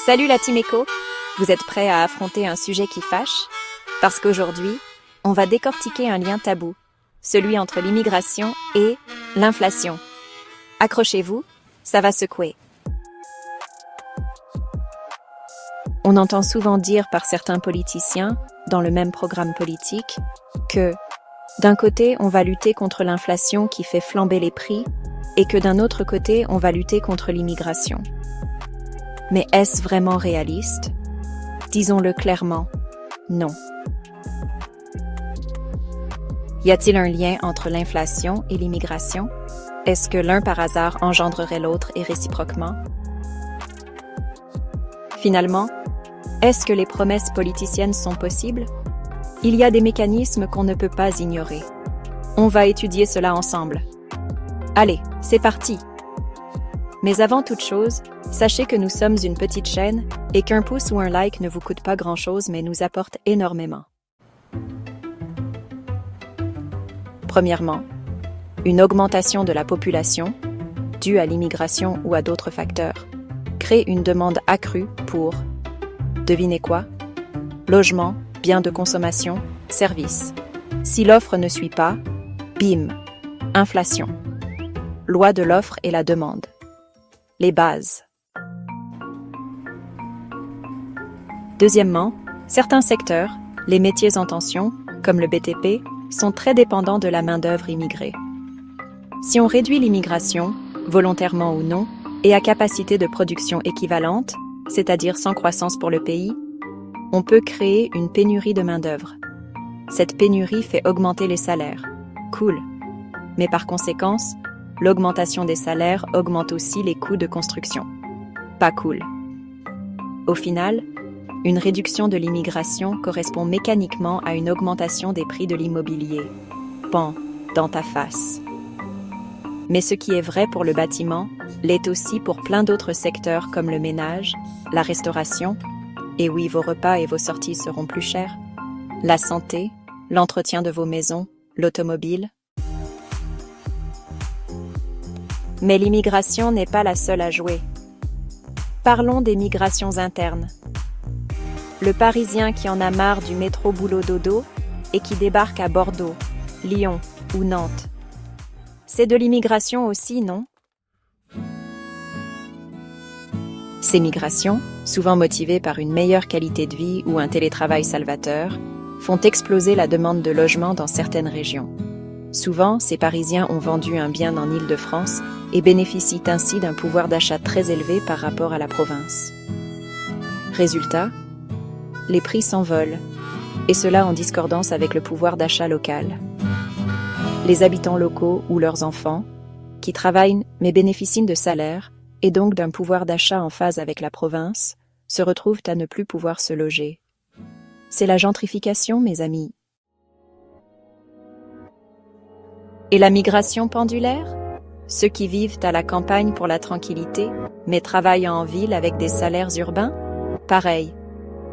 Salut la team éco, vous êtes prêts à affronter un sujet qui fâche? Parce qu'aujourd'hui, on va décortiquer un lien tabou, celui entre l'immigration et l'inflation. Accrochez-vous, ça va secouer. On entend souvent dire par certains politiciens, dans le même programme politique, que d'un côté, on va lutter contre l'inflation qui fait flamber les prix et que d'un autre côté, on va lutter contre l'immigration. Mais est-ce vraiment réaliste? Disons-le clairement, non. Y a-t-il un lien entre l'inflation et l'immigration? Est-ce que l'un par hasard engendrerait l'autre et réciproquement? Finalement, est-ce que les promesses politiciennes sont possibles? Il y a des mécanismes qu'on ne peut pas ignorer. On va étudier cela ensemble. Allez, c'est parti! Mais avant toute chose, sachez que nous sommes une petite chaîne et qu'un pouce ou un like ne vous coûte pas grand-chose mais nous apporte énormément. Premièrement, une augmentation de la population, due à l'immigration ou à d'autres facteurs, crée une demande accrue pour, devinez quoi? Logement, biens de consommation, services. Si l'offre ne suit pas, bim, inflation. Loi de l'offre et la demande. Les bases. Deuxièmement, certains secteurs, les métiers en tension, comme le BTP, sont très dépendants de la main-d'œuvre immigrée. Si on réduit l'immigration, volontairement ou non, et à capacité de production équivalente, c'est-à-dire sans croissance pour le pays, on peut créer une pénurie de main-d'œuvre. Cette pénurie fait augmenter les salaires. Cool. Mais par conséquence, l'augmentation des salaires augmente aussi les coûts de construction. Pas cool. Au final, une réduction de l'immigration correspond mécaniquement à une augmentation des prix de l'immobilier. Pan, dans ta face. Mais ce qui est vrai pour le bâtiment l'est aussi pour plein d'autres secteurs comme le ménage, la restauration, et oui, vos repas et vos sorties seront plus chers, la santé, l'entretien de vos maisons, l'automobile. Mais l'immigration n'est pas la seule à jouer. Parlons des migrations internes. Le Parisien qui en a marre du métro boulot dodo et qui débarque à Bordeaux, Lyon ou Nantes. C'est de l'immigration aussi, non? Ces migrations, souvent motivées par une meilleure qualité de vie ou un télétravail salvateur, font exploser la demande de logement dans certaines régions. Souvent, ces Parisiens ont vendu un bien en Île-de-France et bénéficient ainsi d'un pouvoir d'achat très élevé par rapport à la province. Résultat, les prix s'envolent, et cela en discordance avec le pouvoir d'achat local. Les habitants locaux ou leurs enfants, qui travaillent mais bénéficient de salaires et donc d'un pouvoir d'achat en phase avec la province, se retrouvent à ne plus pouvoir se loger. C'est la gentrification, mes amis. Et la migration pendulaire? Ceux qui vivent à la campagne pour la tranquillité, mais travaillent en ville avec des salaires urbains? Pareil.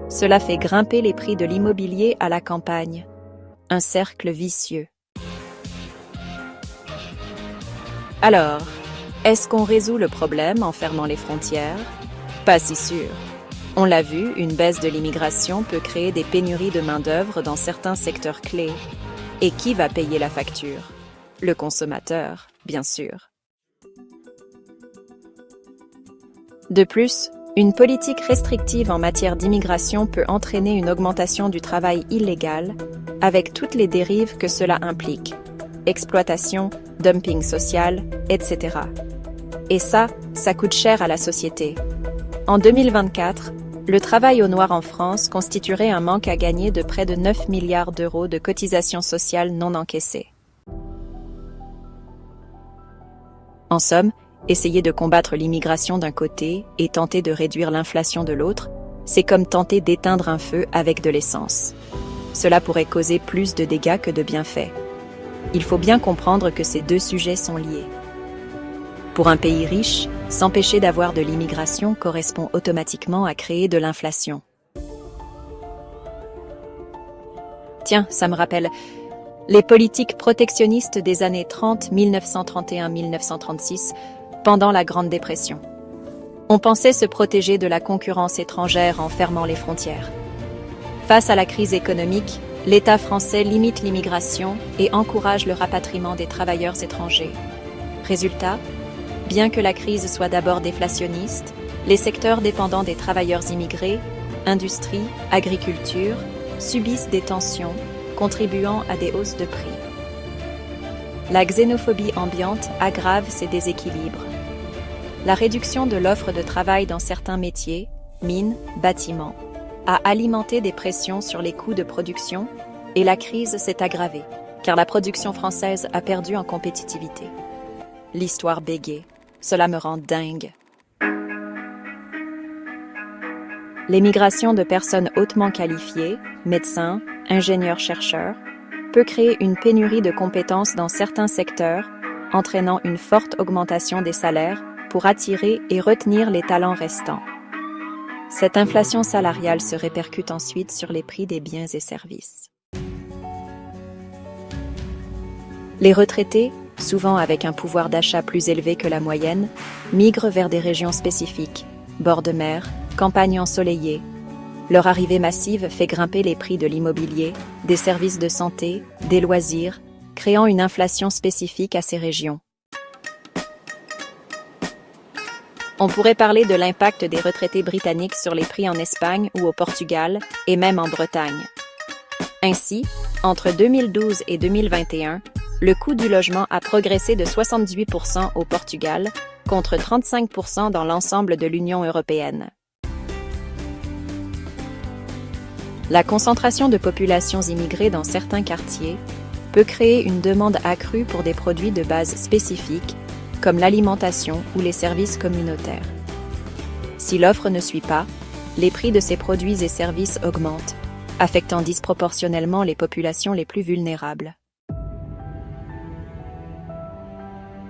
Cela fait grimper les prix de l'immobilier à la campagne. Un cercle vicieux. Alors, est-ce qu'on résout le problème en fermant les frontières? Pas si sûr. On l'a vu, une baisse de l'immigration peut créer des pénuries de main-d'œuvre dans certains secteurs clés. Et qui va payer la facture? Le consommateur, bien sûr. De plus, une politique restrictive en matière d'immigration peut entraîner une augmentation du travail illégal, avec toutes les dérives que cela implique. Exploitation, dumping social, etc. Et ça coûte cher à la société. En 2024, le travail au noir en France constituerait un manque à gagner de près de 9 milliards d'euros de cotisations sociales non encaissées. En somme, essayer de combattre l'immigration d'un côté et tenter de réduire l'inflation de l'autre, c'est comme tenter d'éteindre un feu avec de l'essence. Cela pourrait causer plus de dégâts que de bienfaits. Il faut bien comprendre que ces deux sujets sont liés. Pour un pays riche, s'empêcher d'avoir de l'immigration correspond automatiquement à créer de l'inflation. Tiens, ça me rappelle les politiques protectionnistes des années 30, 1931-1936, pendant la Grande Dépression. On pensait se protéger de la concurrence étrangère en fermant les frontières. Face à la crise économique, l'État français limite l'immigration et encourage le rapatriement des travailleurs étrangers. Résultat, bien que la crise soit d'abord déflationniste, les secteurs dépendants des travailleurs immigrés, industrie, agriculture, subissent des tensions, contribuant à des hausses de prix. La xénophobie ambiante aggrave ces déséquilibres. La réduction de l'offre de travail dans certains métiers, mines, bâtiments, a alimenté des pressions sur les coûts de production et la crise s'est aggravée, car la production française a perdu en compétitivité. L'histoire bégaye, cela me rend dingue. L'émigration de personnes hautement qualifiées, médecins, ingénieurs-chercheurs, peut créer une pénurie de compétences dans certains secteurs, entraînant une forte augmentation des salaires pour attirer et retenir les talents restants. Cette inflation salariale se répercute ensuite sur les prix des biens et services. Les retraités, souvent avec un pouvoir d'achat plus élevé que la moyenne, migrent vers des régions spécifiques, bords de mer, campagnes ensoleillées. Leur arrivée massive fait grimper les prix de l'immobilier, des services de santé, des loisirs, créant une inflation spécifique à ces régions. On pourrait parler de l'impact des retraités britanniques sur les prix en Espagne ou au Portugal, et même en Bretagne. Ainsi, entre 2012 et 2021, le coût du logement a progressé de 78% au Portugal, contre 35% dans l'ensemble de l'Union européenne. La concentration de populations immigrées dans certains quartiers peut créer une demande accrue pour des produits de base spécifiques, comme l'alimentation ou les services communautaires. Si l'offre ne suit pas, les prix de ces produits et services augmentent, affectant disproportionnellement les populations les plus vulnérables.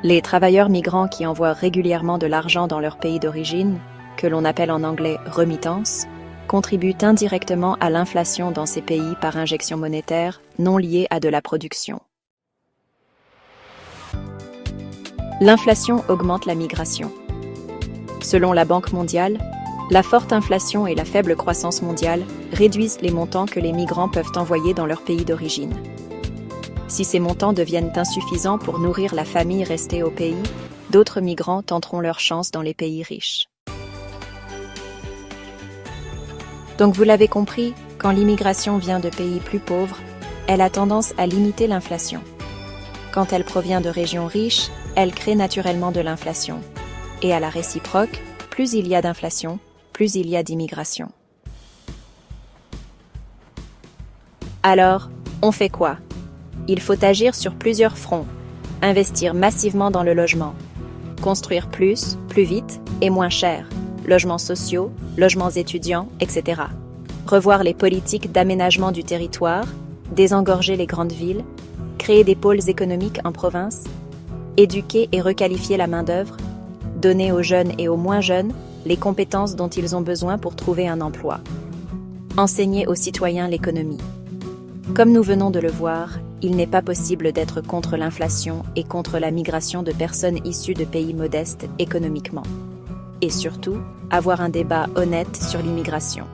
Les travailleurs migrants qui envoient régulièrement de l'argent dans leur pays d'origine, que l'on appelle en anglais « remittance », contribuent indirectement à l'inflation dans ces pays par injection monétaire non liée à de la production. L'inflation augmente la migration. Selon la Banque mondiale, la forte inflation et la faible croissance mondiale réduisent les montants que les migrants peuvent envoyer dans leur pays d'origine. Si ces montants deviennent insuffisants pour nourrir la famille restée au pays, d'autres migrants tenteront leur chance dans les pays riches. Donc vous l'avez compris, quand l'immigration vient de pays plus pauvres, elle a tendance à limiter l'inflation. Quand elle provient de régions riches, elle crée naturellement de l'inflation. Et à la réciproque, plus il y a d'inflation, plus il y a d'immigration. Alors, on fait quoi ? Il faut agir sur plusieurs fronts, investir massivement dans le logement, construire plus vite et moins cher, logements sociaux, logements étudiants, etc. Revoir les politiques d'aménagement du territoire, désengorger les grandes villes, créer des pôles économiques en province, éduquer et requalifier la main-d'œuvre, donner aux jeunes et aux moins jeunes les compétences dont ils ont besoin pour trouver un emploi, enseigner aux citoyens l'économie. Comme nous venons de le voir, il n'est pas possible d'être contre l'inflation et contre la migration de personnes issues de pays modestes économiquement. Et surtout, avoir un débat honnête sur l'immigration,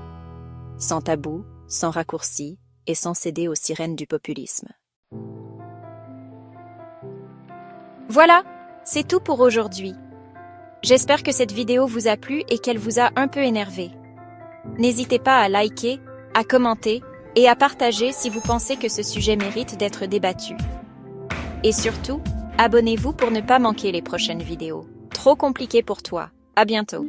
sans tabou, sans raccourci et sans céder aux sirènes du populisme. Voilà, c'est tout pour aujourd'hui. J'espère que cette vidéo vous a plu et qu'elle vous a un peu énervé. N'hésitez pas à liker, à commenter et à partager si vous pensez que ce sujet mérite d'être débattu. Et surtout, abonnez-vous pour ne pas manquer les prochaines vidéos. Trop compliqué pour toi. À bientôt.